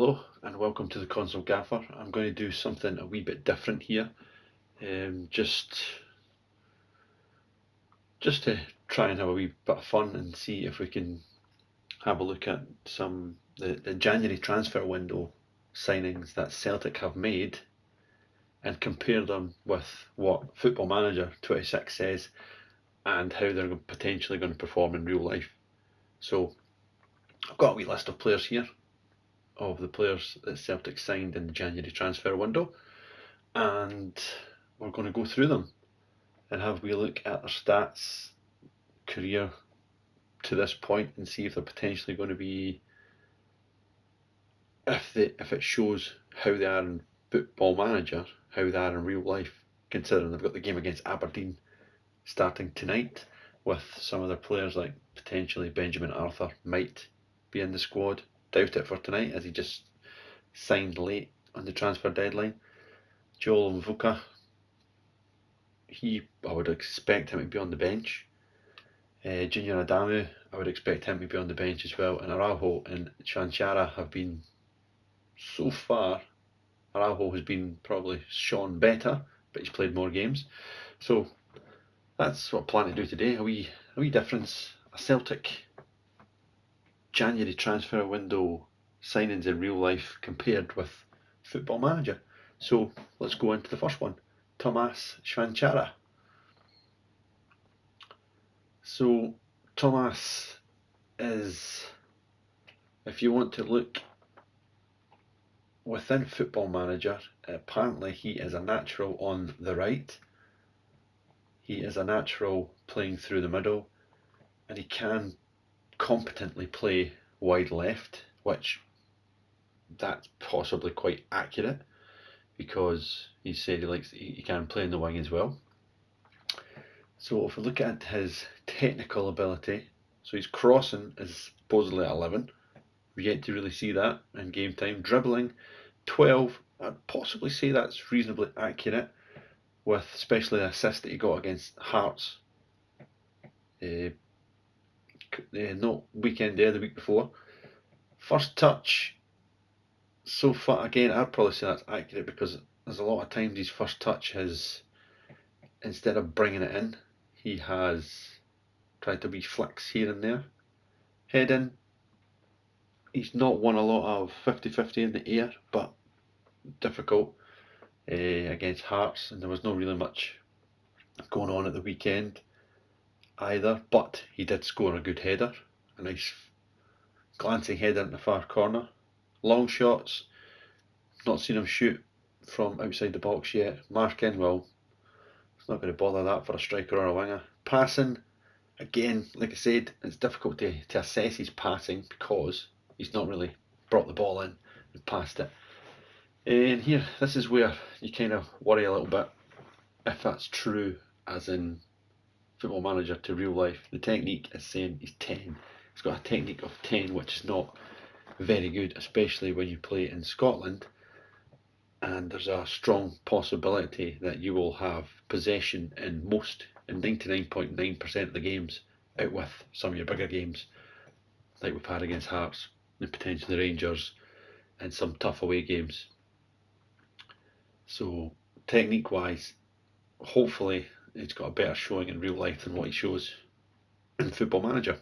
Hello and welcome to the Console Gaffer. I'm going to do something a wee bit different here, just to try and have a wee bit of fun and see if we can have a look at the January transfer window signings that Celtic have made and compare them with what Football Manager 26 says and how they're potentially going to perform in real life. So I've got a wee list of players here, of the players that Celtic signed in the January transfer window, and we're going to go through them and have a wee look at their stats, career to this point, and see if they're potentially going to be, if it shows how they are in Football Manager, how they are in real life, considering they've got the game against Aberdeen starting tonight, with some of their players like potentially Benjamin Arthur might be in the squad. Doubt it for tonight, as he just signed late on the transfer deadline. Joel Mvuka, I would expect him to be on the bench. Junior Adamu, I would expect him to be on the bench as well. And Araujo and Chanchara have been, so far, Araujo has been probably shown better, but he's played more games. So that's what I plan to do today. A wee difference. A Celtic January transfer window signings in real life compared with Football Manager. So let's go into the first one. Tomas Chanchara. So Tomas is, if you want to look within Football Manager, apparently he is a natural on the right. He is a natural playing through the middle, and he can competently play wide left, which that's possibly quite accurate, because he said he can play in the wing as well. So if we look at his technical ability, so his crossing is supposedly at 11. We've yet to really see that in game time. Dribbling, 12. I'd possibly say that's reasonably accurate, with especially the assist that he got against Hearts. Not weekend there, the week before. First touch, so far, again, I'd probably say that's accurate, because there's a lot of times his first touch has, instead of bringing it in, he has tried to be flicks here and there. Heading, he's not won a lot of 50-50 in the air, but difficult against Hearts, and there was not really much going on at the weekend either, but he did score a good header, a nice glancing header in the far corner. Long shots, not seen him shoot from outside the box yet. Marking, well, it's not going to bother that for a striker or a winger. Passing, again, like I said, it's difficult to assess his passing, because he's not really brought the ball in and passed it. And here, this is where you kind of worry a little bit if that's true, as in Football Manager to real life. The technique is saying he's 10. He's got a technique of 10, which is not very good, especially when you play in Scotland, and there's a strong possibility that you will have possession in 99.9% of the games, out with some of your bigger games like we've had against Hearts and potentially Rangers, and some tough away games. So technique wise, hopefully he's got a better showing in real life than what he shows in Football Manager.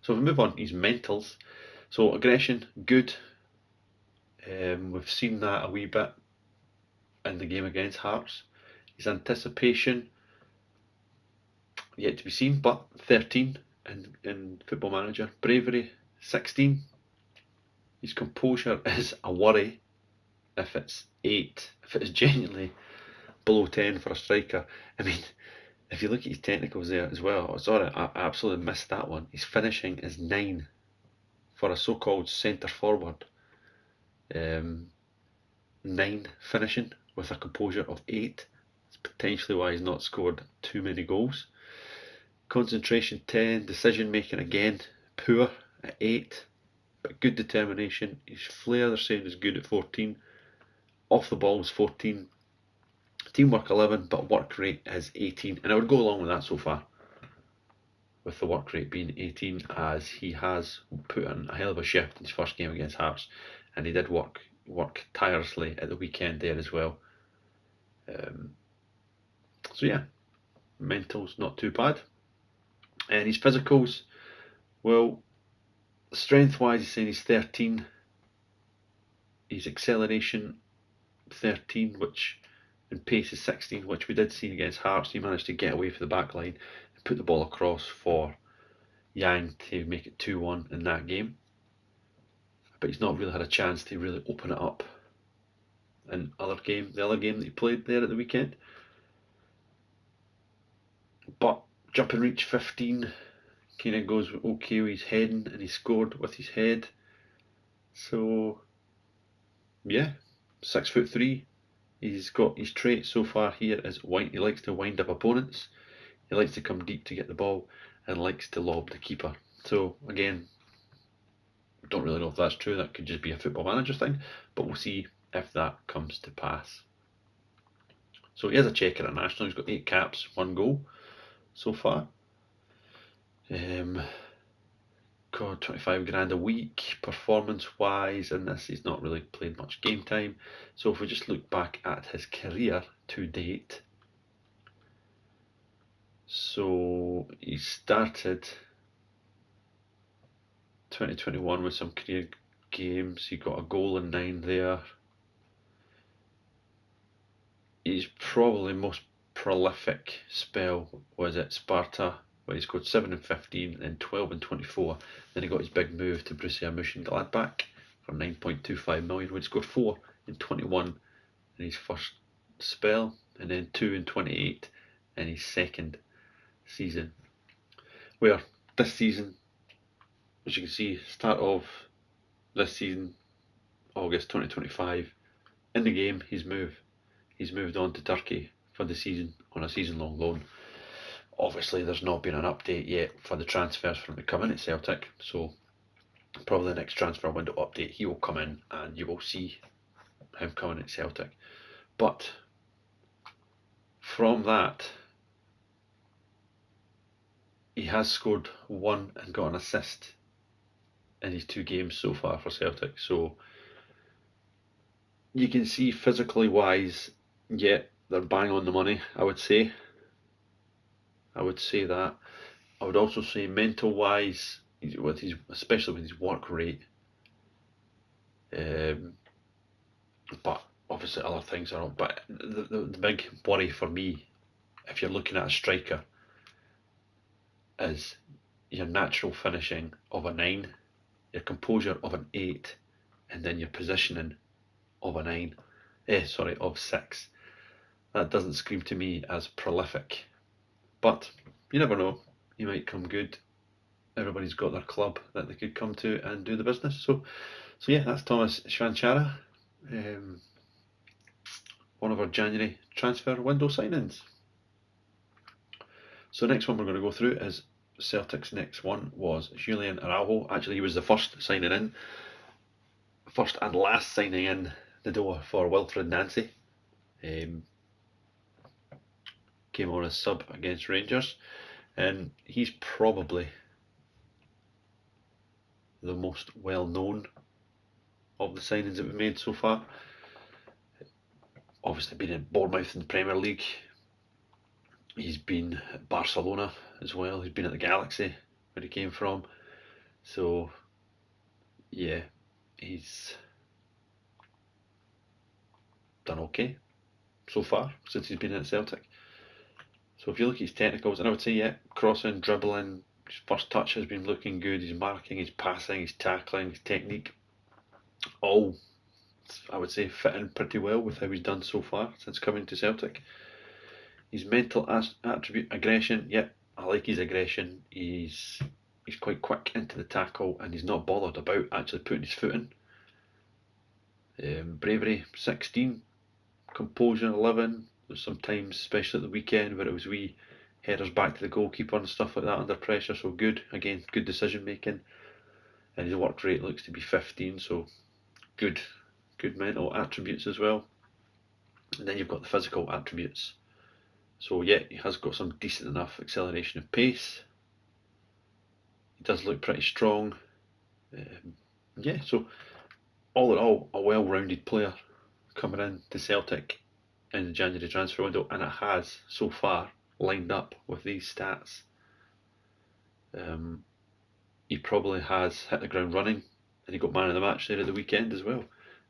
So if we move on, his mentals. So aggression, good. We've seen that a wee bit in the game against Hearts. His anticipation, yet to be seen, but 13 in Football Manager. Bravery, 16. His composure is a worry if it's 8, if it's genuinely below 10 for a striker. I mean, if you look at his technicals there as well, oh, sorry, I absolutely missed that one. His finishing is 9 for a so-called centre forward. 9 finishing with a composure of 8. It's potentially why he's not scored too many goals. Concentration 10, decision making again poor at 8, but good determination. His flair, they're saying, is good at 14. Off the ball is 14. Teamwork 11, but work rate is 18, and I would go along with that so far. with the work rate being 18, as he has put in a hell of a shift in his first game against Hearts, and he did work tirelessly at the weekend there as well. So yeah, mental's not too bad. And his physicals, well, strength-wise, he's saying he's 13. His acceleration, 13, which and pace is 16, which we did see against Hearts. He managed to get away from the back line and put the ball across for Yang to make it 2-1 in that game. But he's not really had a chance to really open it up in the other game that he played there at the weekend. But jump and reach 15 kind of goes okay with his heading, and he scored with his head. So yeah, 6'3". He's got his trait so far here is he likes to wind up opponents, he likes to come deep to get the ball, and likes to lob the keeper. So again, don't really know if that's true. That could just be a Football Manager thing, but we'll see if that comes to pass. So he has a Czech international. He's got 8 caps, 1 goal so far. God, 25 grand a week performance-wise, and this he's not really played much game time. So if we just look back at his career to date, so he started 2021 with some career games. He got a goal in 9 there. His probably most prolific spell was at Sparta, where he scored 7 and 15 and 12 and 24. Then he got his big move to Borussia Mönchengladbach for 9.25 million, where he scored 4 and 21 in his first spell, and then 2 and 28 in his second season. Where this season, as you can see, start of this season, August 2025, in the game he's moved on to Turkey for the season on a season-long loan. Obviously, there's not been an update yet for the transfers for him to come in at Celtic, so probably the next transfer window update he will come in and you will see him coming at Celtic. But from that, he has scored 1 and got an assist in his 2 games so far for Celtic. So you can see physically wise, yeah, they're bang on the money, I would say. I would say that. I would also say mental wise, especially with his work rate. But obviously other things are up. But the big worry for me, if you're looking at a striker, is your natural finishing of a 9, your composure of an 8, and then your positioning of a 9. Of 6. That doesn't scream to me as prolific. But you never know. He might come good. Everybody's got their club that they could come to and do the business. So yeah, that's Thomas Shvanchara, one of our January transfer window signings. So next one we're going to go through is Celtic's next one was Julian Araujo. Actually, he was the first and last signing in the door for Wilfred Nancy. Came on as sub against Rangers, and he's probably the most well known of the signings that we've made so far. Obviously been in Bournemouth in the Premier League. He's been at Barcelona as well. He's been at the Galaxy where he came from. So yeah, he's done okay so far since he's been at Celtic. So if you look at his technicals, and I would say, yeah, crossing, dribbling, his first touch has been looking good, his marking, his passing, his tackling, his technique, all, I would say, fit in pretty well with how he's done so far since coming to Celtic. His mental attribute, aggression, yeah, I like his aggression. He's quite quick into the tackle, and he's not bothered about actually putting his foot in. Bravery, 16. Composure, 11. There's sometimes, especially at the weekend, where it was wee headers back to the goalkeeper and stuff like that under pressure. So good, again, good decision making. And his work rate looks to be 15, so good mental attributes as well. And then you've got the physical attributes. So yeah, he has got some decent enough acceleration of pace. does look pretty strong. Yeah, so all in all, a well-rounded player coming in to Celtic in the January transfer window, and it has so far lined up with these stats. He probably has hit the ground running, and he got man of the match there at the weekend as well.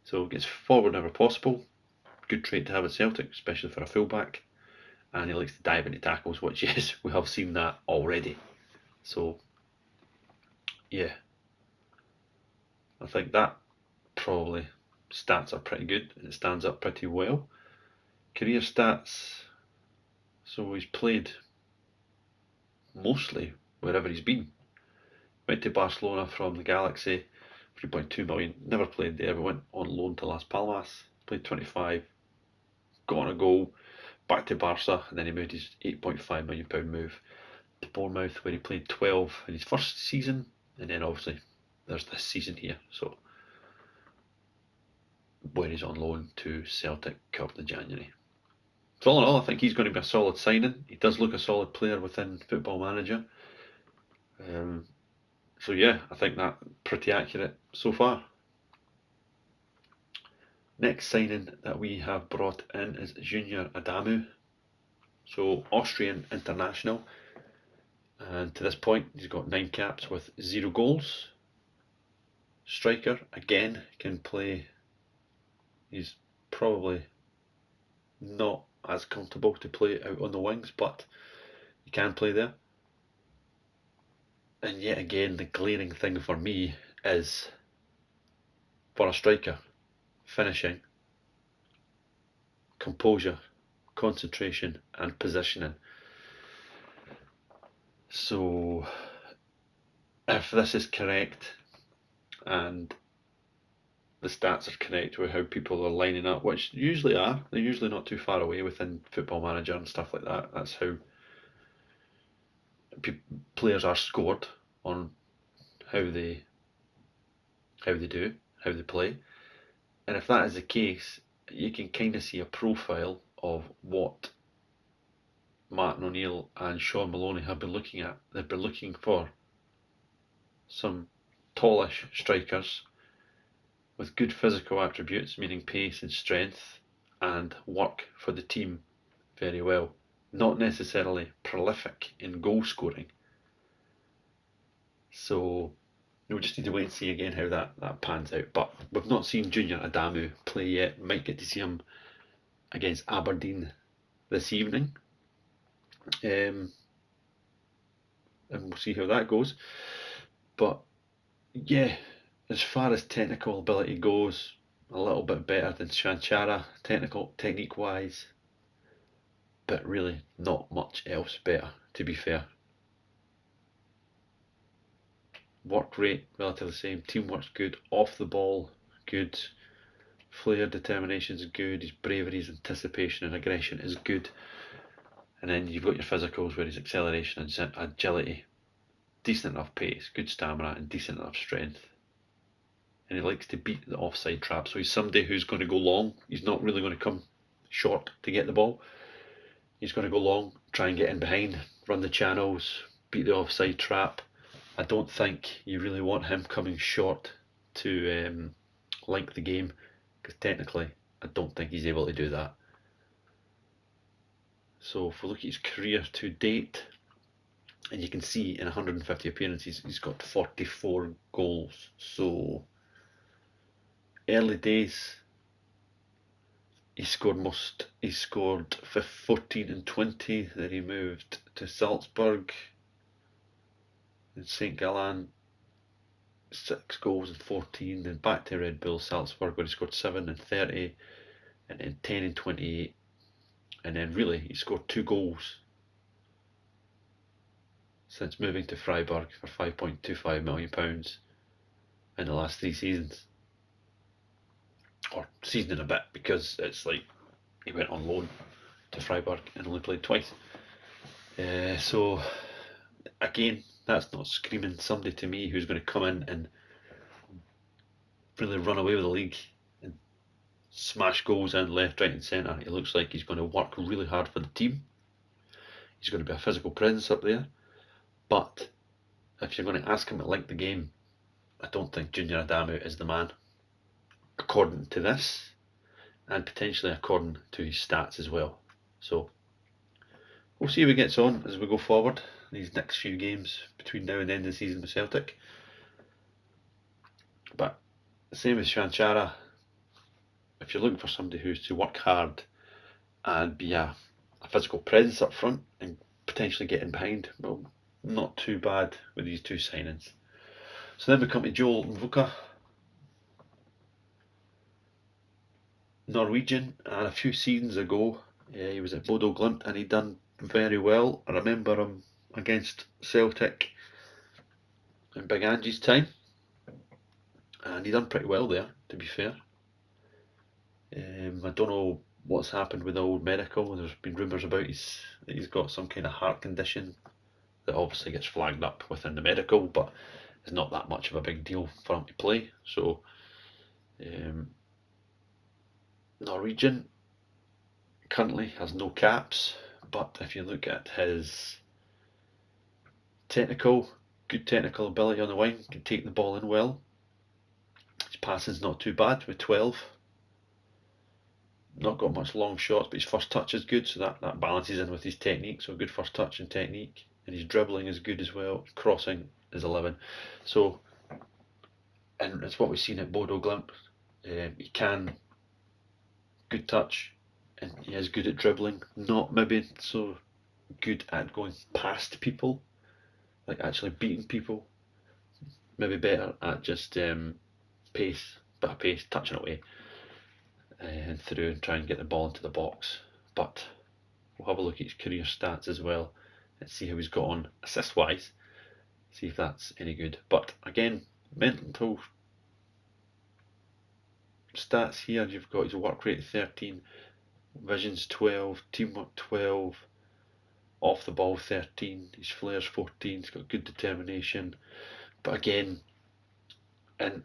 So gets forward whenever possible. Good trait to have at Celtic, especially for a fullback. And he likes to dive into tackles, which yes, we have seen that already. So yeah, I think that probably stats are pretty good, and it stands up pretty well. Career stats, so he's played mostly wherever he's been. Went to Barcelona from the Galaxy, 3.2 million. Never played there, but went on loan to Las Palmas. Played 25, got on a goal, back to Barca, and then he made his £8.5 million move to Bournemouth, where he played 12 in his first season, and then obviously there's this season here, so where he's on loan to Celtic come the January. So all in all, I think he's going to be a solid signing. He does look a solid player within Football Manager. So yeah, I think that pretty accurate so far. Next signing that we have brought in is Junior Adamu. So Austrian international. And to this point, he's got 9 caps with 0 goals. Striker, again, can play. He's probably not as comfortable to play out on the wings, but he can play there. And yet again, the glaring thing for me is, for a striker, finishing, composure, concentration and positioning. So if this is correct and the stats are correct with how people are lining up, which usually are, they're usually not too far away within Football Manager and stuff like that. That's how players are scored on how they do, how they play. And if that is the case, you can kind of see a profile of what Martin O'Neill and Sean Maloney have been looking at. They've been looking for some tallish strikers with good physical attributes, meaning pace and strength, and work for the team very well. Not necessarily prolific in goal scoring. So we just need to wait and see again how that pans out. But we've not seen Junior Adamu play yet. Might get to see him against Aberdeen this evening. And we'll see how that goes. But yeah, as far as technical ability goes, a little bit better than Shanchara, technique wise, but really not much else better, to be fair. Work rate, relatively the same. Teamwork's good. Off the ball, good. Flair, determination's good. His bravery, his anticipation and aggression is good. And then you've got your physicals where his acceleration and agility, decent enough pace, good stamina and decent enough strength. And he likes to beat the offside trap. So he's somebody who's going to go long. He's not really going to come short to get the ball. He's going to go long, try and get in behind, run the channels, beat the offside trap. I don't think you really want him coming short to link the game, because technically I don't think he's able to do that. So if we look at his career to date, and you can see in 150 appearances he's got 44 goals. So early days he scored 14 and 20, then he moved to Salzburg in St. Gallen, 6 goals and 14, then back to Red Bull Salzburg where he scored 7 and 30, and then 10 and 28, and then really he scored 2 goals since moving to Freiburg for £5.25 million in the last 3 seasons. Or season and a bit, because it's like he went on loan to Freiburg and only played twice. So again, that's not screaming somebody to me who's going to come in and really run away with the league and smash goals in left, right and centre. It looks like he's going to work really hard for the team. He's going to be a physical presence up there, but if you're going to ask him to link the game, I don't think Junior Adamu is the man, according to this, and potentially according to his stats as well. So we'll see how he gets on as we go forward these next few games between now and the end of the season with Celtic. But same as Shanchara, if you're looking for somebody who's to work hard and be a physical presence up front and potentially get in behind, well, not too bad with these two signings. So then we come to Joel Mvuka, Norwegian, and a few seasons ago he was at Bodo Glimt and he done very well. I remember him against Celtic in Big Angie's time, and he done pretty well there, to be fair. I don't know what's happened with the old medical. There's been rumours about he's got some kind of heart condition that obviously gets flagged up within the medical, but it's not that much of a big deal for him to play. So Norwegian currently has no caps, but if you look at his good technical ability on the wing, can take the ball in well. His passing's not too bad with 12. Not got much long shots, but his first touch is good, so that balances in with his technique. So good first touch and technique, and his dribbling is good as well. Crossing is 11. So, and it's what we've seen at Bodo Glimt. He can good touch, and he is good at dribbling. Not maybe so good at going past people, like actually beating people. Maybe better at just bit of pace, touching away and through and try and get the ball into the box. But we'll have a look at his career stats as well and see how he's got on assist wise, see if that's any good. But again, mental stats here, you've got his work rate 13, visions 12, teamwork 12, off the ball 13, his flares 14, he's got good determination. But again, and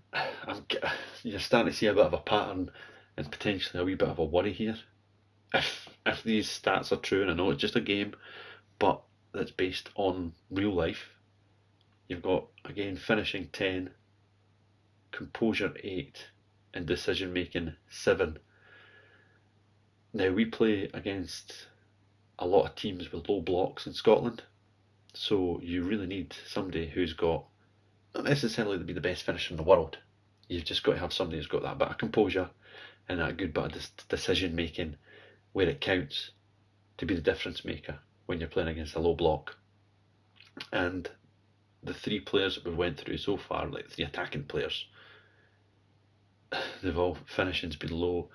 you're starting to see a bit of a pattern and potentially a wee bit of a worry here. If these stats are true, and I know it's just a game, but that's based on real life, you've got, again, finishing 10, composure 8, and decision making 7. Now, we play against a lot of teams with low blocks in Scotland, so you really need somebody who's got, not necessarily to be the best finisher in the world, you've just got to have somebody who's got that bit of composure and that good bit of decision making where it counts to be the difference maker when you're playing against a low block. And the 3 players that we went through so far, like 3 attacking players, they've all, finishing's been low,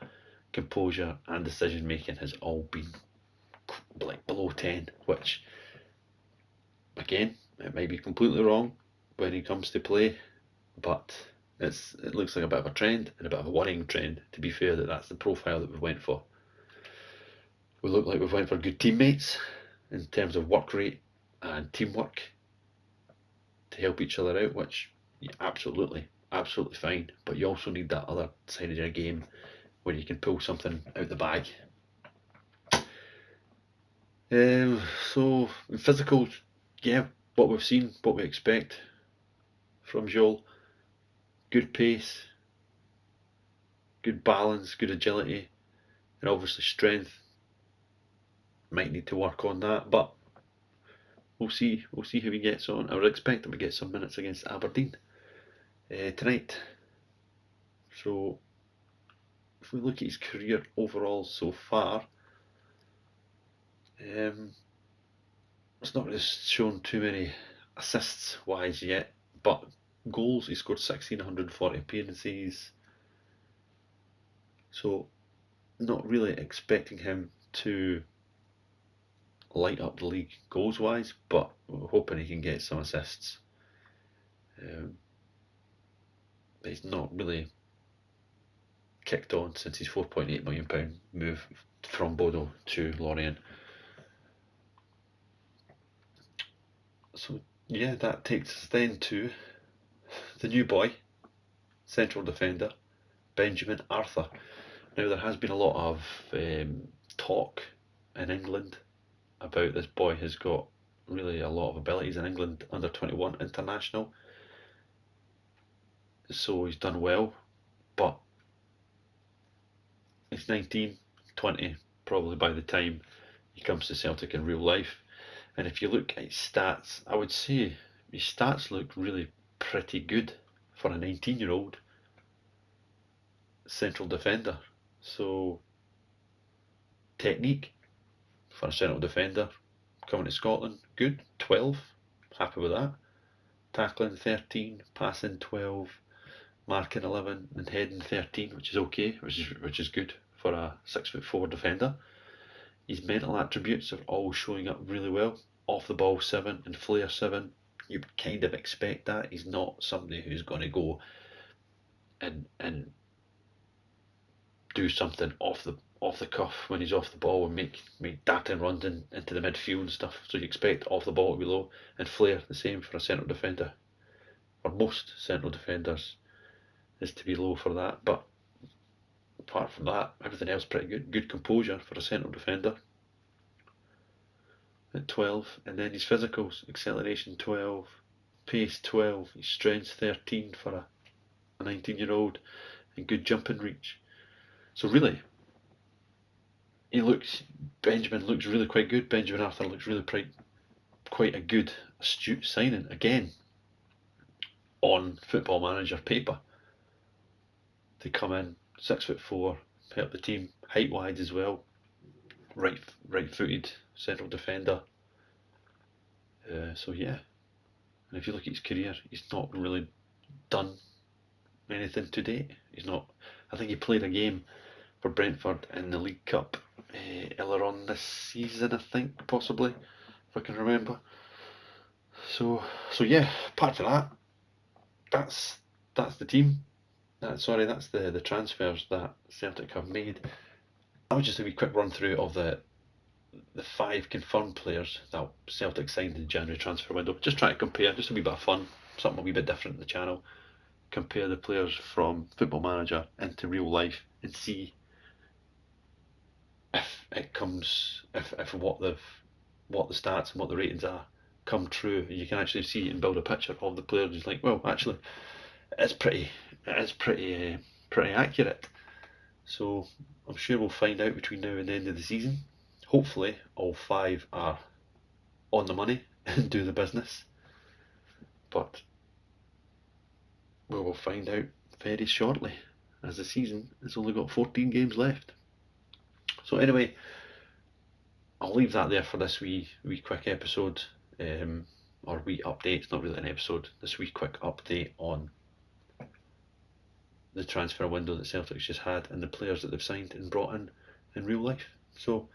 composure and decision making has all been like below 10, which again, it might be completely wrong when he comes to play, but it looks like a bit of a trend, and a bit of a worrying trend, to be fair, that's the profile that we went for. We look like we've went for good teammates in terms of work rate and teamwork to help each other out, which absolutely fine, but you also need that other side of your game where you can pull something out the bag. So in physicals, yeah, what we've seen, what we expect from Joel. Good pace, good balance, good agility, and obviously strength. Might need to work on that, but we'll see how he gets on. I would expect him to get some minutes against Aberdeen tonight. So if we look at his career overall so far, it's not really shown too many assists wise yet, but goals, he scored 1,640 appearances, so not really expecting him to light up the league goals wise, but we're hoping he can get some assists. He's not really kicked on since his £4.8 million move from Bodo to Lorient. So yeah, that takes us then to the new boy, central defender, Benjamin Arthur. Now, there has been a lot of talk in England about this boy has got really a lot of abilities in England under 21 international. So he's done well, but he's 19, 20 probably by the time he comes to Celtic in real life. And if you look at his stats, I would say his stats look really pretty good for a 19-year-old central defender. So, technique for a central defender coming to Scotland, good. 12, happy with that. Tackling 13, passing 12, marking 11, and heading 13, which is okay, which is good for a 6'4" defender. His mental attributes are all showing up really well. Off the ball 7 and flair 7. You kind of expect that. He's not somebody who's going to go and do something off the cuff when he's off the ball and make darting runs into the midfield and stuff. So you expect off the ball to be low, and flair the same for a central defender. For most central defenders is to be low for that. But apart from that, everything else pretty good. Good composure for a central defender at 12, and then his physicals: acceleration 12, pace 12, his strength 13 for a 19-year-old, and good jumping reach. So really, Benjamin looks really quite good. Benjamin Arthur looks really quite a good, astute signing again on Football Manager paper to come in 6'4", help the team height wide as well. Right-footed central defender. So yeah, and if you look at his career, he's not really done anything to date. He's not. I think he played a game for Brentford in the League Cup earlier on this season, I think, possibly, if I can remember. So yeah, apart from that, that's the team. That's the transfers that Celtic have made. That was just a wee quick run through of the 5 confirmed players that Celtic signed in the January transfer window. Just trying to compare, just a wee bit of fun, something a wee bit different in the channel. Compare the players from Football Manager into real life and see if what the stats and what the ratings are come true. You can actually see and build a picture of the players. It's like, well, actually, it's pretty accurate. So I'm sure we'll find out between now and the end of the season. Hopefully, all 5 are on the money and do the business. But we will find out very shortly, as the season has only got 14 games left. So anyway, I'll leave that there for this wee quick episode, or wee update. It's not really an episode. This wee quick update on the transfer window that Celtic's just had and the players that they've signed and brought in real life. So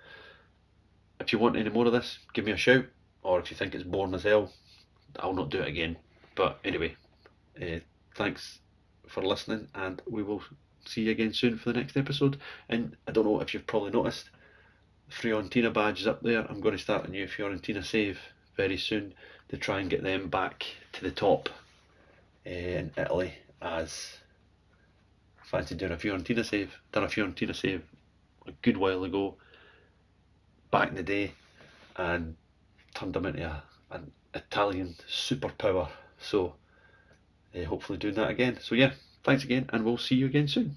if you want any more of this, give me a shout, or if you think it's boring as hell, I'll not do it again. But anyway, thanks for listening, and we will see you again soon for the next episode. And I don't know if you've probably noticed, the Fiorentina badge is up there. I'm going to start a new Fiorentina save very soon to try and get them back to the top in Italy, as fancy doing a Fiorentina save. Done a Fiorentina save a good while ago, back in the day, and turned them into an Italian superpower. So hopefully doing that again. So yeah, thanks again, and we'll see you again soon.